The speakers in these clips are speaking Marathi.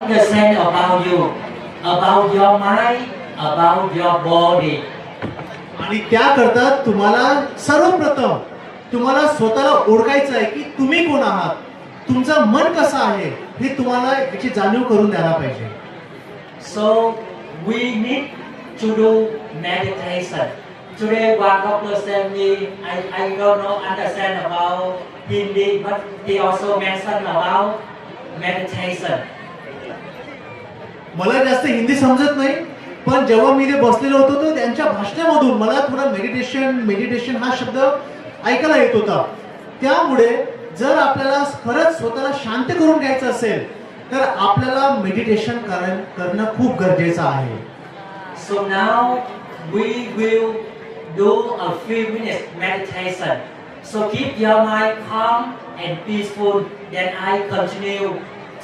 understand about you, about your mind, about your body. आणि त्याकरता तुम्हाला सर्वप्रथम तुम्हाला स्वतःला ओळखायचं आहे की तुम्ही कोण आहात, तुमचं मन कसं आहे हे तुम्हाला याची जाणीव करून द्यायला पाहिजे. So we need to do meditation. Today one doctor said me, I don't know understand about Hindi, but he also mentioned about meditation. मला जास्त हिंदी समजत नाही, पण जेव्हा मी इथे बसलेलो होतो तर त्यांच्या भाषणामधून मला थोडा मेडिटेशन हा शब्द ऐकायला येत होता. त्यामुळे जर आपल्याला खरंच स्वतःला शांत करून घ्यायचं असेल तर आपल्याला मेडिटेशन करणं खूप गरजेचं आहे. So now we will do a few minutes meditation. So keep your mind calm and peaceful. Then I continue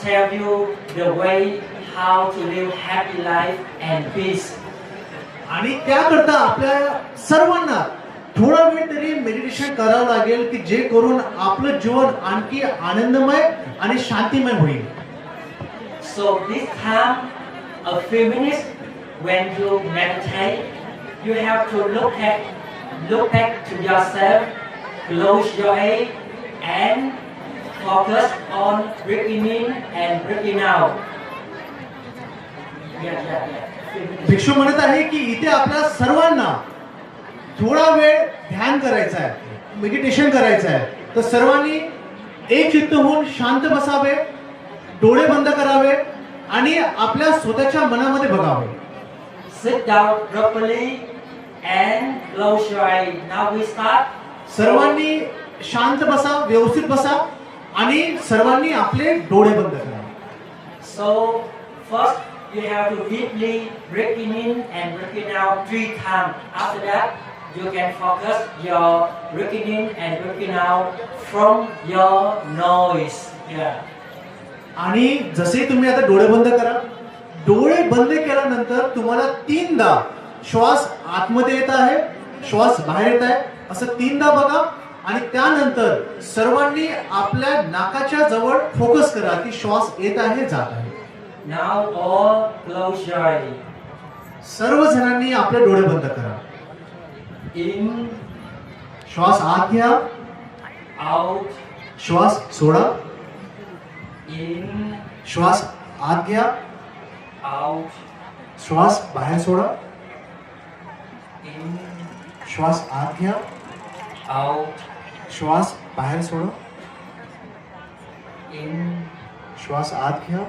tell you the way how to live happy life and peace. आणि त्याकरता आपल्या सर्वांना थोडा वेळ तरी मेडिटेशन करावं लागेल की जे करून आपलं जीवन आणखी आनंदमय आणि शांतिमय होईल. So this time, a few minutes when you meditate, you have to look back to yourself, close your eyes, and focus on breathing in and breathing out. भिक्षू म्हणत आहे की इथे आपल्या सर्वांना थोडा वेळ ध्यान करायचं आहे, मेडिटेशन करायचं आहे. तर सर्वांनी एक चित्त होऊन शांत बसावे, डोळे बंद करावे आणि आपल्या स्वतःच्या मनामध्ये बघावे. Sit down properly and close your eyes. Now we start. सर्वांनी शांत बसा, व्यवस्थित बसा आणि सर्वांनी आपले डोळे बंद करा. So first you have to deeply breathing in and breathing out 3 times. After that, you can focus your breathing in and breathing out from your nose. Yeah. आणि जसे तुम्ही आता डोळे बंद करा, डोळे बंद केल्यानंतर तुम्हाला 3दा श्वास आतमध्ये येत आहे, श्वास बाहेर येत आहे असं 3दा बघा. आणि त्यानंतर सर्वांनी आपल्या नाकाच्या जवळ फोकस करा की श्वास येत आहे, जात आहे. Now all close your eyes. सर्व जणांनी आपले डोळे बंद करा. In, श्वास आत घ्या, out, श्वास सोडा. in, श्वास आत घ्या, out, श्वास बाहेर सोडा. in, श्वास आत घ्या, out, श्वास बाहेर सोडा. in, श्वास आत घ्या,